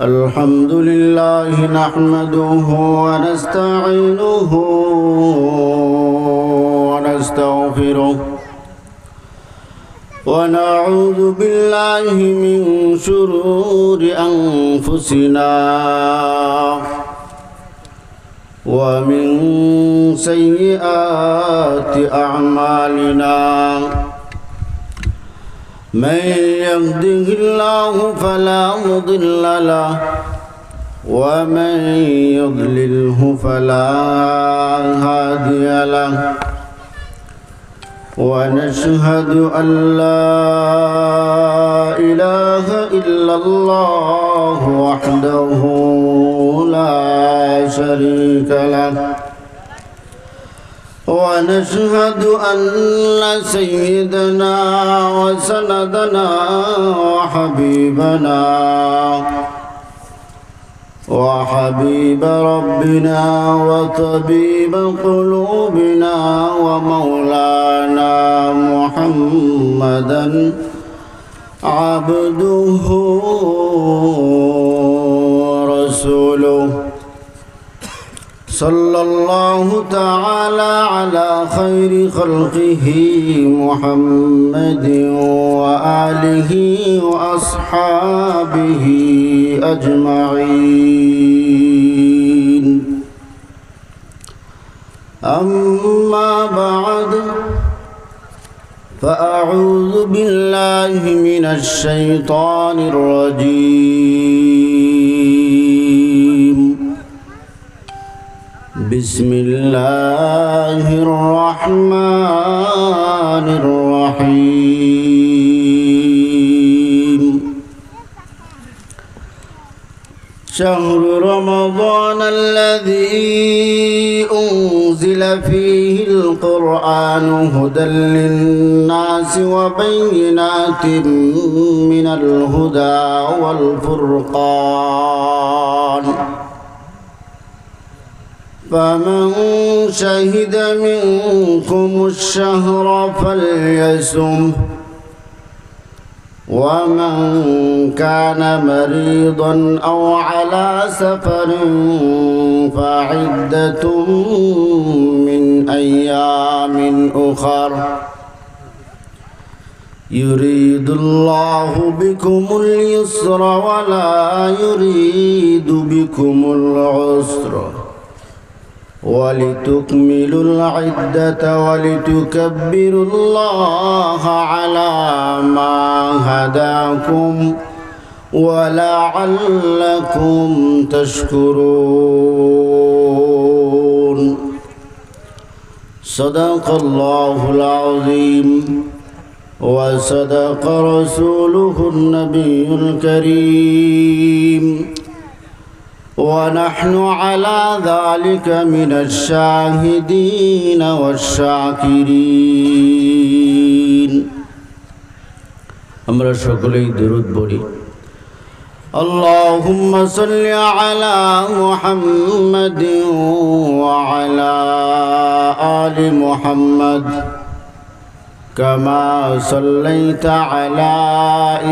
الحمد لله نحمده ونستعينه ونستغفره ونعوذ بالله من شرور أنفسنا ومن سيئات أعمالنا من يهده الله فلا مضل له ومن يضلله فلا هادي له ونشهد أن لا إله إلا الله وحده لا شريك له ونشهد أن سيدنا وسندنا وحبيب ربنا وطبيب قلوبنا ومولانا محمدا عبده ورسوله صلى الله تعالى على خير خلقه محمد وآله وأصحابه أجمعين أما بعد فأعوذ بالله من الشيطان الرجيم بسم الله الرحمن الرحيم شهر رمضان الذي أنزل فيه القرآن هدى للناس وبينات من الهدى والفرقان فمن شهد منكم الشهر فليصمه ومن كان مريضا أو على سفر فعدة من أيام أخر يريد الله بكم اليسر ولا يريد بكم العسر ولتكملوا العدة ولتكبروا الله على ما هداكم ولعلكم تشكرون صدق الله العظيم وصدق رسوله النبي الكريم ونحن على ذلك من الشاهدين والشاكرين আমরা সকলেই দরুদ পড়ি اللهم صل على محمد وعلى آل محمد كما صليت على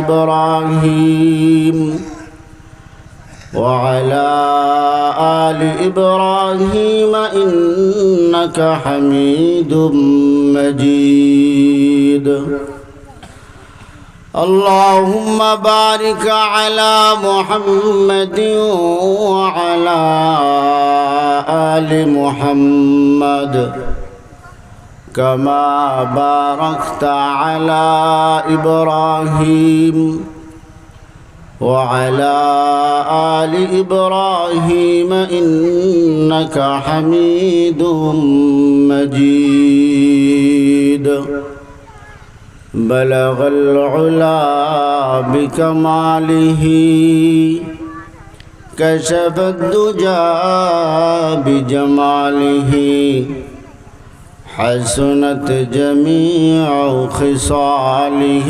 إبراهيم وعلى آل إبراهيم إنك حميد مجيد اللهم بارك على محمد وعلى آل محمد كما باركت على إبراهيم وعلى آل إبراهيم إنك حميد مجيد بلغ العلا بكماله كشف الدجى بجماله حسنت جميع خصاله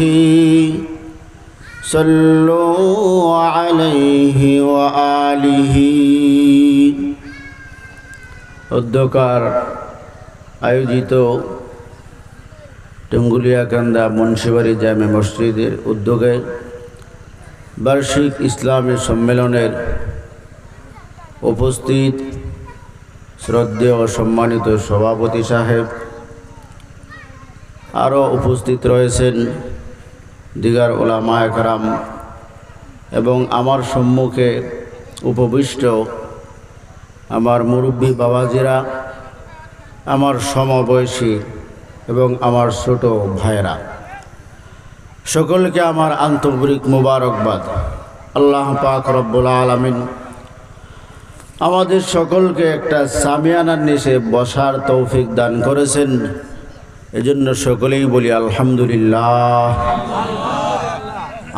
صلوا عليه وآله অধ্যকার আয়োজিত টঙ্গুলিয়াকান্দা মুন্সিবাড়ি জামে মসজিদের উদ্যোগে বার্ষিক ইসলামী সম্মেলনের উপস্থিত শ্রদ্ধেয় ও সম্মানিত সভাপতি সাহেব, আরও উপস্থিত রয়েছেন দিগার উলামায়ে কেরাম এবং আমার সম্মুখে উপবিষ্ট আমার মুরব্বী বাবাজিরা, আমার সমবয়সী এবং আমার ছোট ভাইরা, সকলকে আমার আন্তরিক মুবারকবাদ। আল্লাহ পাক রব্বুল আলামিন আমাদের সকলকে একটা সামিয়ানার নিচে বসার তৌফিক দান করেছেন, এজন্য সকলেই বলি আলহামদুলিল্লাহ।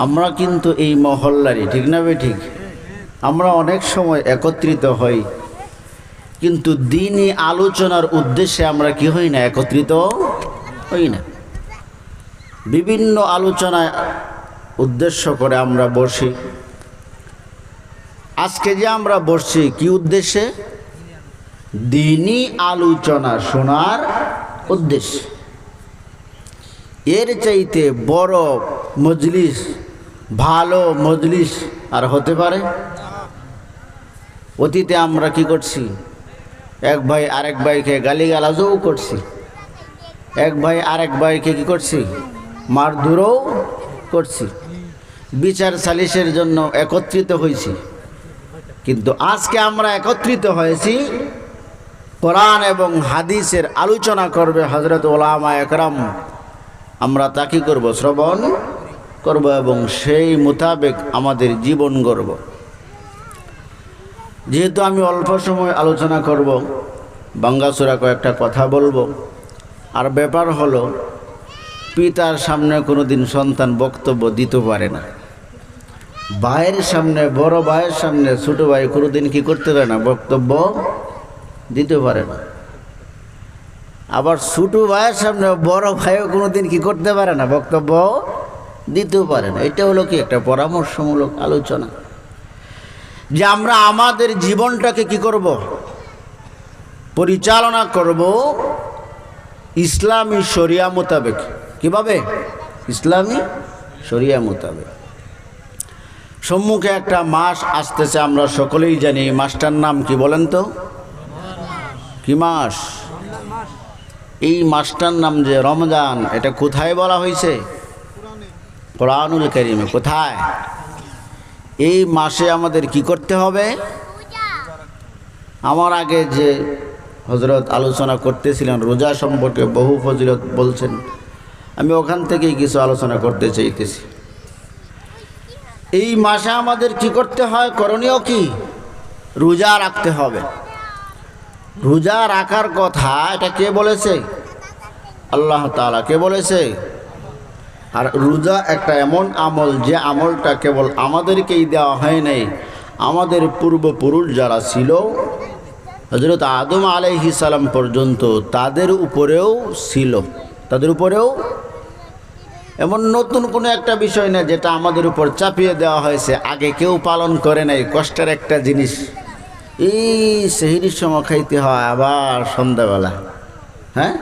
আমরা কিন্তু এই মহল্লারই, ঠিক না ঠিক? আমরা অনেক সময় একত্রিত হই, কিন্তু দ্বীনি আলোচনার উদ্দেশ্যে আমরা কি হই না, একত্রিত হই না। বিভিন্ন আলোচনায় উদ্দেশ্য করে আমরা বসি। আজকে যে আমরা বসছি কি উদ্দেশ্যে? দ্বীনি আলোচনা শোনার উদ্দেশ্যে। এর চাইতে বড় মজলিস, ভালো মজলিস আর হতে পারে? অতীতে আমরা কি করছি? এক ভাই আরেক ভাইকে গালিগালাজও করছি, এক ভাই আরেক ভাইকে কি করছি? মারধরও করছি, বিচার সালিশের জন্য একত্রিত হয়েছি। কিন্তু আজকে আমরা একত্রিত হয়েছি কোরআন এবং হাদিসের আলোচনা করবে হযরত উলামায়ে কেরাম। আমরা তা কি করব? শ্রবণ করব এবং সেই মোতাবেক আমাদের জীবন গড়ব। যেহেতু আমি অল্প সময় আলোচনা করব, বাঙ্গাসুরা কয়েকটা কথা বলবো। আর ব্যাপার হলো, পিতার সামনে কোনো দিন সন্তান বক্তব্য দিতে পারে না, ভাইয়ের সামনে, বড় ভাইয়ের সামনে ছোট ভাই কোনো দিন কি করতে পারে না, বক্তব্য দিতে পারে না। আবার ছোট ভাইয়ের সামনে বড় ভাইও কোনো দিন কি করতে পারে না, বক্তব্য দিতেও পারে না। এটা হলো কি একটা পরামর্শমূলক আলোচনা, যে আমরা আমাদের জীবনটাকে কি করব? পরিচালনা করব ইসলামী শরিয়া মোতাবেক। কিভাবে? ইসলামী শরিয়া মোতাবেক। সম্মুখে একটা মাস আসতেছে, আমরা সকলেই জানি। মাসটার নাম কি বলেন তো? কি মাস? এই মাসটার নাম যে রমজান, এটা কোথায় বলা হয়েছে? কোরআনুল কারীমে। কোথায়? এই মাসে আমাদের কি করতে হবে? আমার আগে যে হযরত আলোচনা করতেছিলেন রোজা সম্পর্কে বহু ফজিলত বলছেন, আমি ওখান থেকেই কিছু আলোচনা করতে চাইতেছি। এই মাসে আমাদের কি করতে হয়? করণীয় কি? রোজা রাখতে হবে। রোজা রাখার কথা এটা কে বলেছে? আল্লাহ তাআলা। কে বলেছে? আর রোজা একটা এমন আমল, যে আমলটা কেবল আমাদেরকেই দেওয়া হয় নাই, আমাদের পূর্বপুরুষ যারা ছিল হযরত আদম আলাইহিস সালাম পর্যন্ত তাদের উপরেও ছিল। তাদের উপরেও এমন নতুন কোনো একটা বিষয় না যেটা আমাদের উপর চাপিয়ে দেওয়া হয়েছে, আগে কেউ পালন করে নাই। কষ্টের একটা জিনিস, এই সেহরির সময় খাইতে হয়, আবার সন্ধ্যাবেলা। হ্যাঁ,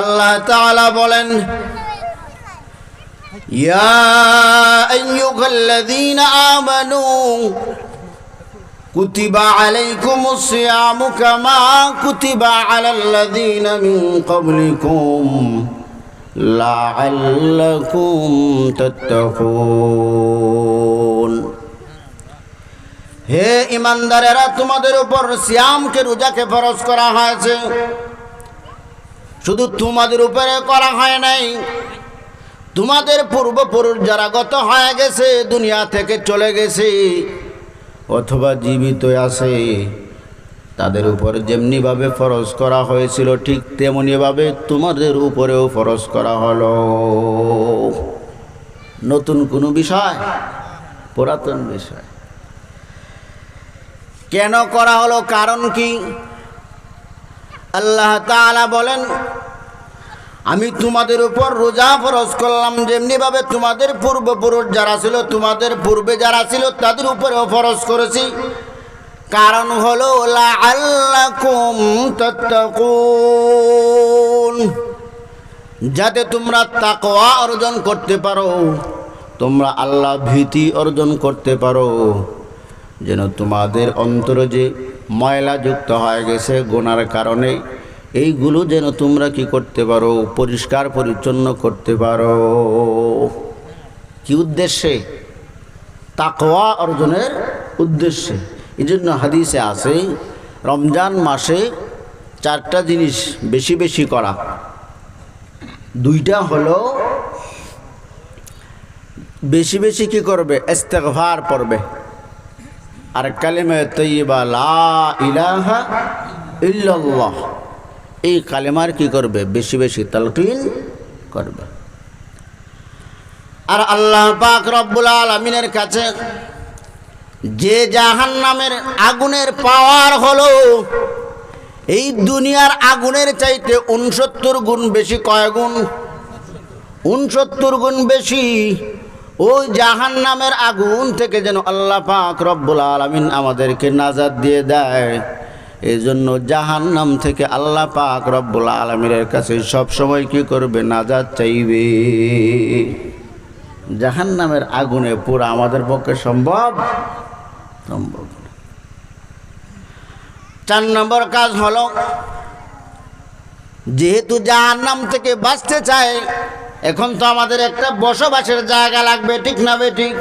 আল্লাহ তাআলা বলেন, ইয়া আইয়ুহাল্লাযীনা আমানু কুতিবা আলাইকুমুস সিয়ামু কামা কুতিবা আলাল্লাযীনা মিন ক্বাবলিকুম লাআল্লাকুম তাত্তাকুন। হে ঈমানদারেরা, তোমাদের উপর সিয়ামকে, রোজাকে ফরজ করা হয়েছে। শুধু তোমাদের উপরে করা হয় নাই, তোমাদের পূর্বপুরুষ যারা গত হয়ে গেছে, দুনিয়া থেকে চলে গেছে অথবা জীবিত আছে, তাদের উপর যেমনিভাবে ফরজ করা হয়েছিল ঠিক তেমনিভাবে তোমাদের উপরেও ফরজ করা হলো। নতুন কোনো বিষয়? পুরাতন বিষয়। কেন করা হলো? কারণ কি? আল্লাহ তাআলা বলেন, আমি তোমাদের উপর রোজা ফরজ করলাম যেমনিভাবে তোমাদের পূর্বপুরুষ যারা ছিল, তোমাদের পূর্বে যারা ছিল তাদের উপরেও ফরজ করেছি। কারণ হলো লাআল্লাকুম তাত্তাকুন, যাতে তোমরা তাকওয়া অর্জন করতে পারো, তোমরা আল্লাহ ভীতি অর্জন করতে পারো, যেন তোমাদের অন্তরে যে ময়লা যুক্ত হয়ে গেছে গুনার কারণে, এইগুলো যেন তোমরা কি করতে পারো, পরিষ্কার পরিচ্ছন্ন করতে পারো। কি উদ্দেশ্যে? তাকওয়া অর্জনের উদ্দেশ্যে। এই জন্য হাদিসে আছে রমজান মাসে 4টা জিনিস বেশি বেশি করা। 2টা হলো বেশি বেশি কি করবে? ইস্তিগফার পড়বে, আর কালিমা তাইয়্যিবা লা ইলাহা ইল্লাল্লাহ, এই কালেমার কি করবে? বেশি বেশি তালকিন করবে। আর আল্লাহ পাক রব্বুল আলামিনের কাছে যে জাহান্নামের আগুনের পাওয়ার হলো এই দুনিয়ার আগুনের চাইতে 69 গুণ বেশি। কয় গুণ? 69 গুণ বেশি। ওই জাহান্নামের আগুন থেকে যেন আল্লাহ পাক রব্বুল আলামিন আমাদেরকে নাজাত দিয়ে দেয়, এই জন্য জাহান্নাম থেকে আল্লাহ পাক রব্বুল আলামিনের কাছে সব সময় কি করবে? নাজাত চাইবে। জাহান্নামের আগুনে পুরা আমাদের পক্ষে সম্ভব না। 4 নম্বর কাজ হলো, যেহেতু জাহান্নাম থেকে বাঁচতে চায়, এখন তো আমাদের একটা বসবাসের জায়গা লাগবে, ঠিক না বেঠিক?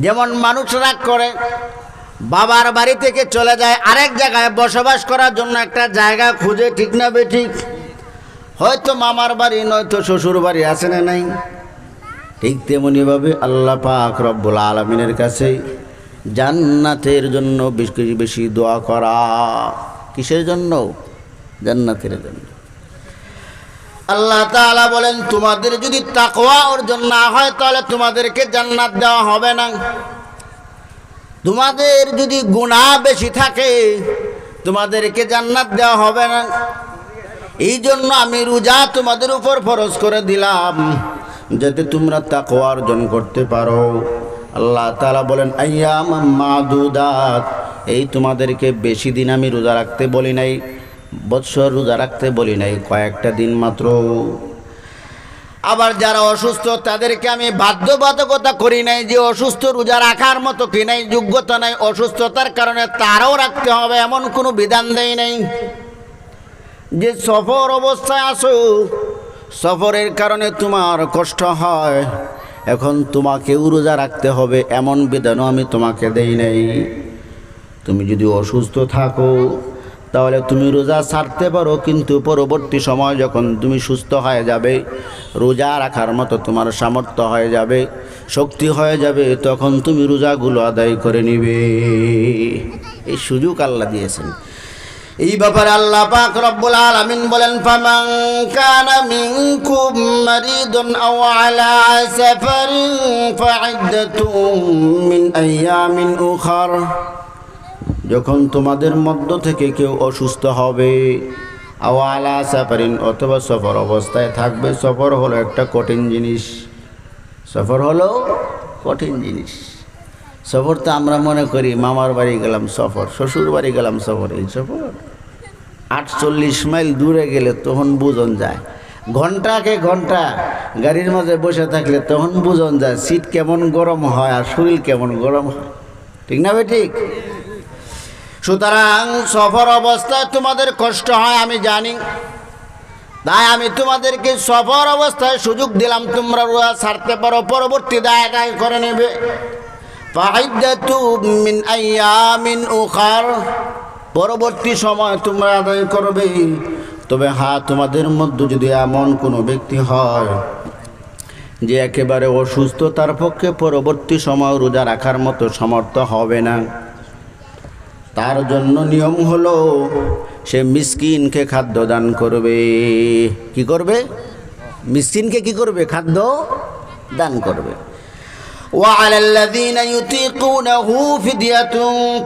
যেমন মানুষ রাগ করে, বাবার বাড়ি থেকে চলে যায় আরেক জায়গায় বসবাস করার জন্য একটা জায়গা খুঁজে, ঠিক না বেঠিক? হয়তো মামার বাড়ি নয়তো শ্বশুর বাড়ি, আছে না নাই? ঠিক তেমনিভাবে আল্লাহ পাক রব্বুল আলামিনের কাছে জান্নাতের জন্য বেশি বেশি দোয়া করা। কিসের জন্য? জান্নাতের জন্য। আল্লাহ তাআলা বলেন, তোমাদের যদি তাকওয়া অর্জন না হয় তাহলে তোমাদেরকে জান্নাত দেওয়া হবে না। তোমাদের যদি গুনাহ বেশি থাকে তোমাদেরকে জান্নাত দেওয়া হবে না। এই জন্য আমি রোজা তোমাদের উপর ফরজ করে দিলাম, যাতে তোমরা তাকওয়া অর্জন করতে পারো। আল্লাহ তাআলা বলেন, আইয়ামাম মাদুদাত, এই তোমাদেরকে বেশি দিন আমি রোজা রাখতে বলি নাই, বৎসর রোজা রাখতে বলি নাই, কয়েকটা দিন মাত্র। আবার যারা অসুস্থ তাদেরকে আমি বাধ্যবাধকতা করি নাই যে অসুস্থ রোজা রাখার মতো কি নাই, যোগ্যতা নাই, অসুস্থতার কারণে তারাও রাখতে হবে, এমন কোনো বিধান দেই নাই। যে সফর অবস্থায় আসো, সফরের কারণে তোমার কষ্ট হয়, এখন তোমাকেও রোজা রাখতে হবে, এমন বিধানও আমি তোমাকে দেই নাই। তুমি যদি অসুস্থ থাকো তাহলে তুমি রোজা ছাড়তে পারো, কিন্তু পরবর্তী সময় যখন তুমি সুস্থ হয়ে যাবে, রোজা রাখার মতো তোমার সামর্থ্য হয়ে যাবে, শক্তি হয়ে যাবে, তখন তুমি রোজাগুলো আদায় করে নিবে। এই সুযোগ আল্লাহ দিয়েছেন। এই ব্যাপারে আল্লাহ পাক রব্বুল আলামিন বলেন, ফামান কানা মিনকুম মারিদুন আও আলা সাফারিন ফাইদ্দাতুম মিন আইয়ামিন উখার। যখন তোমাদের মধ্য থেকে কেউ অসুস্থ হবে, আও আলা সাফারিন, অথবা সফর অবস্থায় থাকবে। সফর হলো একটা কঠিন জিনিস, সফর হলো কঠিন জিনিস। সফর তো আমরা মনে করি মামার বাড়ি গেলাম সফর, শ্বশুর বাড়ি গেলাম সফর, এই সফর। 48 মাইল দূরে গেলে তখন বুঝন যায়, ঘন্টাকে ঘন্টা গাড়ির মাঝে বসে থাকলে তখন বুঝন যায় সিট কেমন গরম হয় আর শরীর কেমন গরম হয়, ঠিক না ভাই? ঠিক। সুতরাং সফর অবস্থায় তোমাদের কষ্ট হয় আমি জানি, তাই আমি তোমাদেরকে সফর অবস্থায় সুযোগ দিলাম, তোমরা রোজা ছাড়তে পারো, পরবর্তী দায়িত্ব করে নেবে। ফাইদ্দাতুম মিন আইয়ামিন উখার, পরবর্তী সময় তোমরা আদায় করবে। তবে হ্যাঁ, তোমাদের মধ্যে যদি এমন কোনো ব্যক্তি হয় যে একেবারে অসুস্থ, তার পক্ষে পরবর্তী সময় রোজা রাখার মতো সামর্থ্য হবে না, তার জন্য নিয়ম হলো সে মিসকিনকে খাদ্য দান করবে। কি করবে? মিসকিনকে কি করবে? খাদ্য দান করবে। وعلى الذين يطيقونه فدية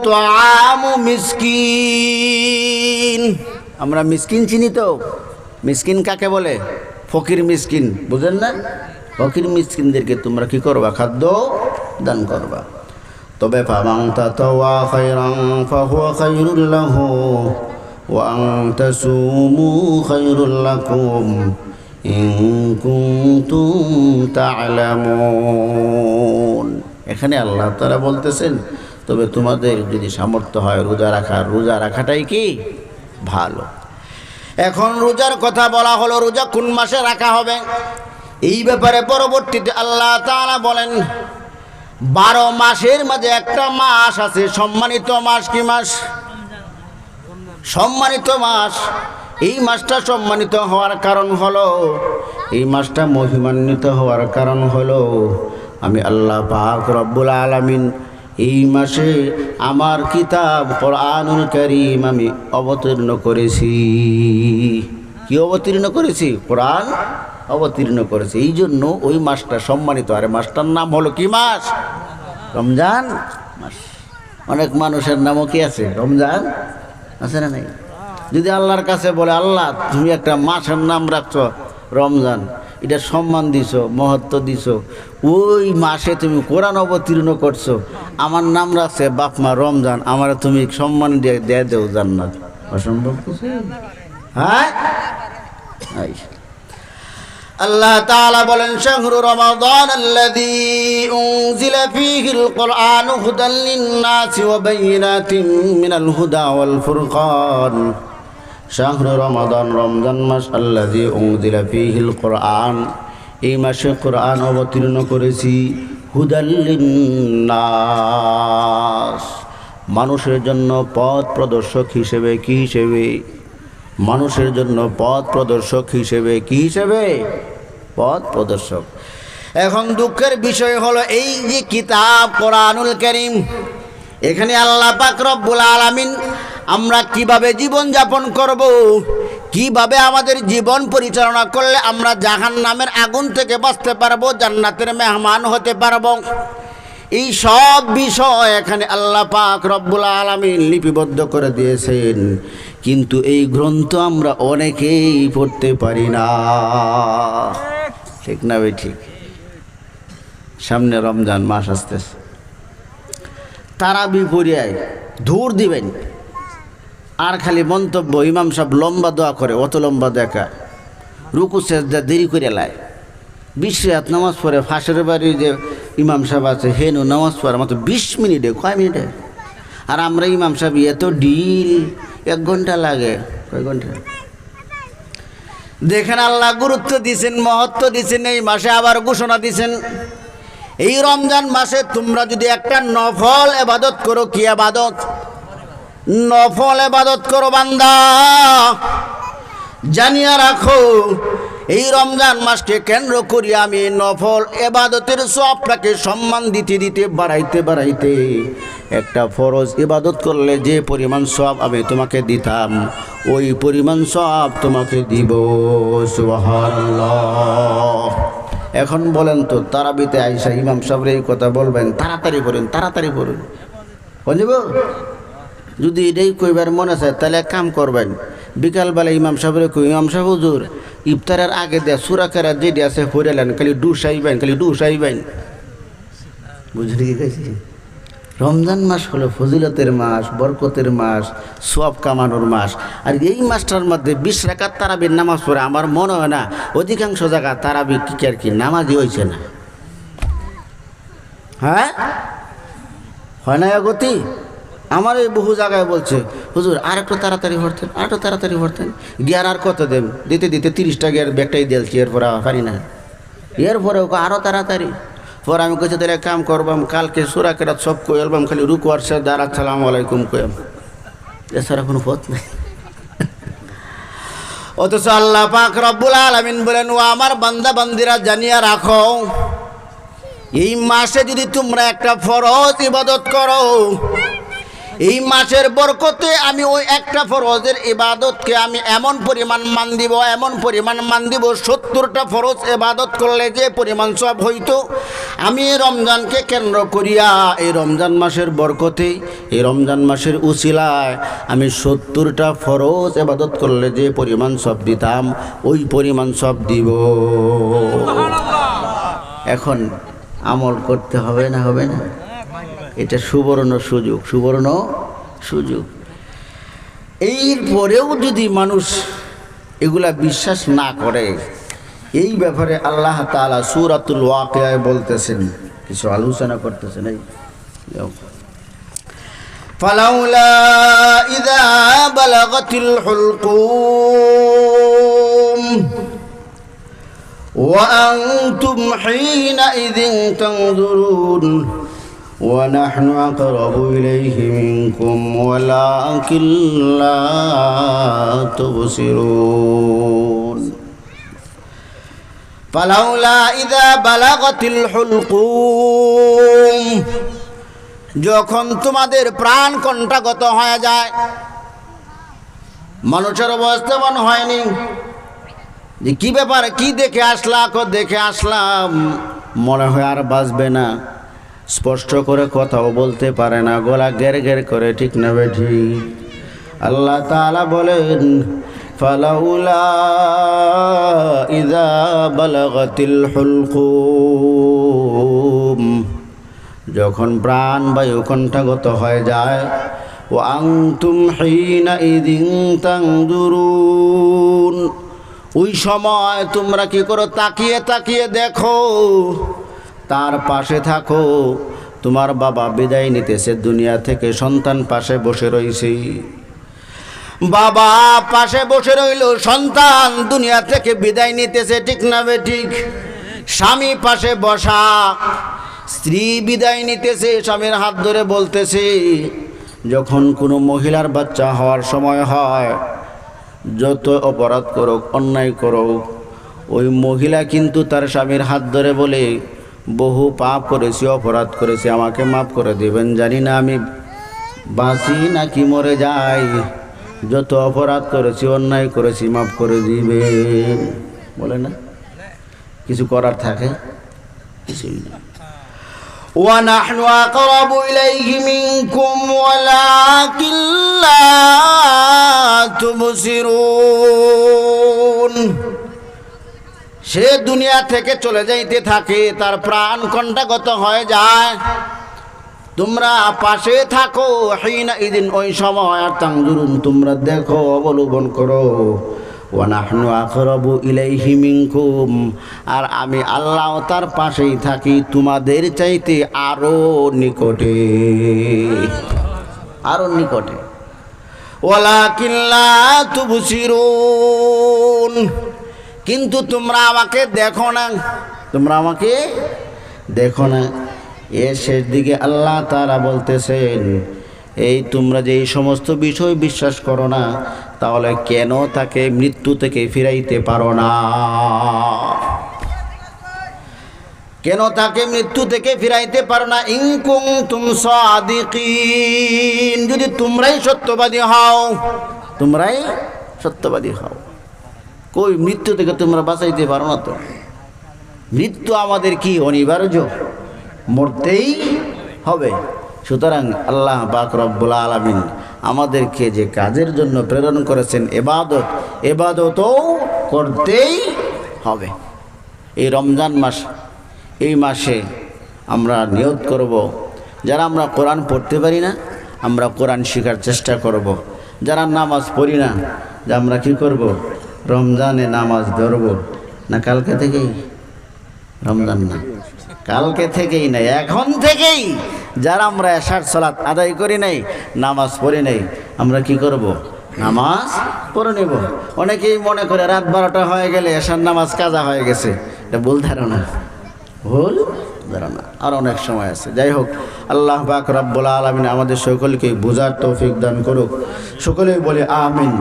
طعام مسكين। আমরা মিসকিন চিনি তো? মিসকিন কাকে বলে? ফকির মিসকিন, বুঝেন না? ফকির মিসকিনদেরকে তোমরা কি করবা? খাদ্য দান করবা। তবে ফামান তাতাওয়া খায়রান ফাহুয়া খায়রুল লাহু ওয়া আন তাসুমু খায়রুল লাকুম ইন কুনতুম তা'লামুন। এখানে আল্লাহ তাআলা বলতেছেন তবে তোমাদের যদি সামর্থ্য হয় রোজা রাখাটাই কি ভালো। এখন রোজার কথা বলা হলো, রোজা কোন মাসে রাখা হবে এই ব্যাপারে পরবর্তীতে আল্লাহ তাআলা বলেন 12 মাসের মাঝে একটা মাস আছে সম্মানিত মাস। কি মাস? সম্মানিত মাস। এই মাসটা সম্মানিত হওয়ার কারণ হলো, এই মাসটা মহিমান্বিত হওয়ার কারণ হলো আমি আল্লাহ পাক রব্বুল আলামিন এই মাসে আমার কিতাব কোরআনুল কারীম আমি অবতীর্ণ করেছি। কি অবতীর্ণ করেছি? কোরআন অবতীর্ণ করেছি। এই জন্য ওই মাসটা সম্মানিত। আর মাসটার নাম হলো কি মাস? রমজান মাস। অনেক মানুষের নামও কি আছে? রমজান আছে না নাই? যদি আল্লাহর কাছে বলে আল্লাহ তুমি একটা মাসের নাম রাখছো রমজান, এটা সম্মান দিছো, মহত্ব দিছো, ওই মাসে তুমি কোরআন অবতীর্ণ করছো, আমার নাম রাখছে বাপ মা রমজান, আমার তুমি সম্মান দিয়ে দেও জান্নাত। অসম্ভব কিছু? হ্যাঁ, আল্লাহ তাআলা বলেন শাহরু রমাদান আল্লাযী উনজিলা ফীহিল কুরআনু হুদাল লিন-নাসি ওয়া বায়িনাতিন মিনাল হুদা ওয়াল ফুরকান। শাহরু রমাদান, রমজান মাস, আল্লাযী উনজিলা ফীহিল কুরআন, এই মাসে কোরআন অবতীর্ণ করেছি, হুদাল লিন-নাস, মানুষের জন্য পথ প্রদর্শক হিসেবে। কি হিসেবে? মানুষের জন্য পথ প্রদর্শক হিসেবে। কি হিসেবে? পথ প্রদর্শক। এখন দুঃখের বিষয় হলো এই যে কিতাব কোরআনুল কারীম, এখানে আল্লাহ পাক রব্বুল আলামিন আমরা কিভাবে জীবন যাপন করব, কিভাবে আমাদের জীবন পরিচালনা করলে আমরা জাহান্নামের আগুন থেকে বাঁচতে পারবো, জান্নাতের মেহমান হতে পারবো, এই সব বিষয় এখানে আল্লাহ পাক রব্বুল আলামিন লিপিবদ্ধ করে দিয়েছেন। কিন্তু এই গ্রন্থ আমরা অনেকেই পড়তে পারি না। ঠিক না ভাই? ঠিক। সামনে রমজান মাস আসতেছে, তারাবি পড়িয়ায় ধূর দিবেন আর খালি মন্তব্য, ইমাম সাহেব লম্বা দোয়া করে, অত লম্বা দেখা, রুকু সেজদা দেরি করে লাই, 20 রাত নামাজ পড়ে, ফাঁসের বাড়ি যে ইমাম সাহেব আছে হেনু নামাজ পড়ে মাত্র 20 মিনিটে। কয় মিনিটে? আর আমরা ইমাম সাহেব এত ডিল, 1 ঘন্টা লাগে। কয় ঘন্টা? দেখেন আল্লাহ গুরুত্ব দিয়েছেন, মহত্ব দিয়েছেন। এই মাসে আবার ঘোষণা দিয়েছেন এই রমজান মাসে তোমরা যদি একটা নফল ইবাদত করো। কি ইবাদত? নফল ইবাদত করো বান্দা। জানিয়া রাখো এই রমজান মাসকে কেন্দ্র করি আমি নফল ইবাদতের সওয়াবটাকে সম্মান দিতে দিতে বাড়াইতে একটা ফরজ ইবাদত করলে যে পরিমাণ সওয়াব আমি তোমাকে দিতাম ওই পরিমাণ সওয়াব তোমাকে দিব। সুবহানাল্লাহ। এখন বলেন তো তারাবিতে আইসা ইমাম সাহেব এই কথা বলবেন তাড়াতাড়ি করেন, তাড়াতাড়ি করুন, বুঝব? যদি এটাই কইবার মনে চায় তাহলে এক কাম করবেন, বিকালবেলা ইমাম সাহেবের কই, ইমাম সাহেব হুজুর ইফতারের আগে দেয়া সূরা কেরাত যেটি আছে পড়েলেন, খালি ডুসাইবেন। বুঝলি কি কইছি? রমজান মাস হলো ফজিলতের মাস, বরকতের মাস, সওয়াব কামানোর মাস। আর এই মাসটার মধ্যে 20 রাকাত তারাবির নামাজ পড়ে আমার মনে হয় না অধিকাংশ জায়গা তারাবি কি আর কি নামাজই হয়েছে না। হ্যাঁ, হয় না গতি? আমার এই বহু জায়গায় বলছে হুজুর আর একটু তাড়াতাড়ি ভরতেন, গিয়ার আর কত দেন, দিতে 30টা গিয়ার ব্যাগটাই দিয়েছি, এরপরে পারি না, এরপরে আরও তাড়াতাড়ি। পরে আমি কইছি তাহলে কাম করবাম, কালকে সূরা কেরাত সব কইলবাম, খালি রুকু আর সাজদা আর আসসালামু আলাইকুম কইম, এছাড়া কোনো পথ নাই। অথচ আল্লাহ পাক রব্বুল আলামিন বলেন, ও আমার বান্দা বান্দিরা জানিয়া রাখো এই মাসে যদি তোমরা একটা ফরজ ইবাদত করো, এই মাসের বরকতে আমি ওই একটা ফরজের ইবাদতকে আমি এমন পরিমাণ মান দিব 70টা ফরজ ইবাদত করলে যে পরিমাণ সওয়াব হইতো, আমি রমজানকে কেন্দ্র করিয়া এই রমজান মাসের বরকতে, এই রমজান মাসের উসিলায় আমি 70টা ফরজ ইবাদত করলে যে পরিমাণ সওয়াব দিতাম ওই পরিমাণ সওয়াব দিব। এখন আমল করতে হবে না? এটা সুবর্ণ সুযোগ। এরপরেও যদি মানুষ এগুলা বিশ্বাস না করে, এই ব্যাপারে আল্লাহ তাআলা সূরাতুল ওয়াকিয়ায় বলতেছেন, কিছু আলোচনা করতেছেন। এই ফালাউলা ইযা বালাগাতিল হুলকুম ওয়া আনতুম হিনাইযিন তানজুরুন ওয়া নাহনু আকরাবু ইলাইহি মিনকুম ওয়ালাকিন লা তুবসিরুন। ফালাউলা ইযা বালাগাতিল হুলকুম, যখন তোমাদের প্রাণ কণ্ঠাগত হয়ে যায়। মানুষের অবস্থা মনে হয়নি যে কি ব্যাপার, কি দেখে আসলা, দেখে আসলাম, মনে হয় আর বাঁচবে না, স্পষ্ট করে কথাও বলতে পারে না, গলা গের গের করে, ঠিক না বেঠিক? আল্লাহ তাআলা বলেন ফালাউলা ইযা বালাগাতিল হুলকুম, যখন প্রাণ বায়ু কণ্ঠাগত হয়ে যায়, ও আনতুম হিনাইযিন তানজুরুন, ওই সময় তোমরা কি করো? তাকিয়ে তাকিয়ে দেখো, তার পাশে থাকো। তোমার বাবা বিদায় নিতেছে দুনিয়া থেকে, সন্তান পাশে বসে রয়েছে। বাবা পাশে বসে রইল, সন্তান দুনিয়া থেকে বিদায় নিতেছে, ঠিক না বেঠিক? স্বামী পাশে বসা, স্ত্রী বিদায় নিতেছে, স্বামীর হাত ধরে বলতেছে। যখন কোনো মহিলার বাচ্চা হওয়ার সময় হয়, যত অপরাধ করুক, অন্যায় করুক, ওই মহিলা কিন্তু তার স্বামীর হাত ধরে বলে, বহু পাপ করেছি, অপরাধ করেছি, আমাকে মাফ করে দেবেন, জানি না আমি বাঁচি নাকি মরে যাই, যত অপরাধ করেছি, অন্যায় করেছি, মাফ করে দিবেন, বলে না? কিছু করার থাকে কিছুই না। ওয়া নাহনু আকরাবু ইলাইহি মিনকুম ওয়ালাকিন লা তুবসিরুন। সে দুনিয়া থেকে চলে যাইতে থাকে, তার প্রাণ কণ্ঠাগত হয়ে যায়, তোমরা পাশে থাকো। হিনাইযিন, ওই সময়, আর তানজুরুন, তোমরা দেখো, অবলোকন করো। ওয়া নাহনু আকরাবু ইলাইহি মিনকুম, আর আমি আল্লাহ তার পাশেই থাকি, তোমাদের চাইতে আরো নিকটে, আরো নিকটে। ওয়ালাকিন লা তুবসিরুন, কিন্তু তোমরা আমাকে দেখো না, তোমরা আমাকে দেখো না। এর শেষ দিকে আল্লাহ তাআলা বলতেছেন, এই তোমরা যে এই সমস্ত বিষয় বিশ্বাস করো না, তাহলে কেন তাকে মৃত্যু থেকে ফিরাইতে পারো না? কেন তাকে মৃত্যু থেকে ফিরাইতে পারো না? ইন কুনতুম সাদিকিন, যদি তোমরাই সত্যবাদী হও, তোমরাই সত্যবাদী হও। কই মৃত্যু থেকে তোমরা বাঁচাইতে পারো না তো? মৃত্যু আমাদের কি অনিবার্য, মরতেই হবে। সুতরাং আল্লাহ পাক রব্বুল আলামিন আমাদেরকে যে কাজের জন্য প্রেরণ করেছেন, ইবাদত, ইবাদতও করতেই হবে। এই রমজান মাস, এই মাসে আমরা নিয়ত করব, যারা আমরা কোরআন পড়তে পারি না, আমরা কোরআন শেখার চেষ্টা করব। যারা নামাজ পড়ি না, যে আমরা কি করব? রমজানে নামাজ ধরব না। কালকে থেকেই রমজান না, কালকে থেকেই নাই, এখন থেকেই। যারা আমরা এশার সালাত আদায় করি নাই, নামাজ পড়ি নাই, আমরা কি করব? নামাজ পড়ে নেব। অনেকেই মনে করে রাত 12টা হয়ে গেলে এশার নামাজ কাজা হয়ে গেছে। এটা ভুল ধারণা, ভুল ধারণা। আর অনেক সময় আছে। যাই হোক, আল্লাহ পাক রব্বুল আলামিন আমাদের সকলকে বুঝার তৌফিক দান করুক। সকলেই বলে আমিন।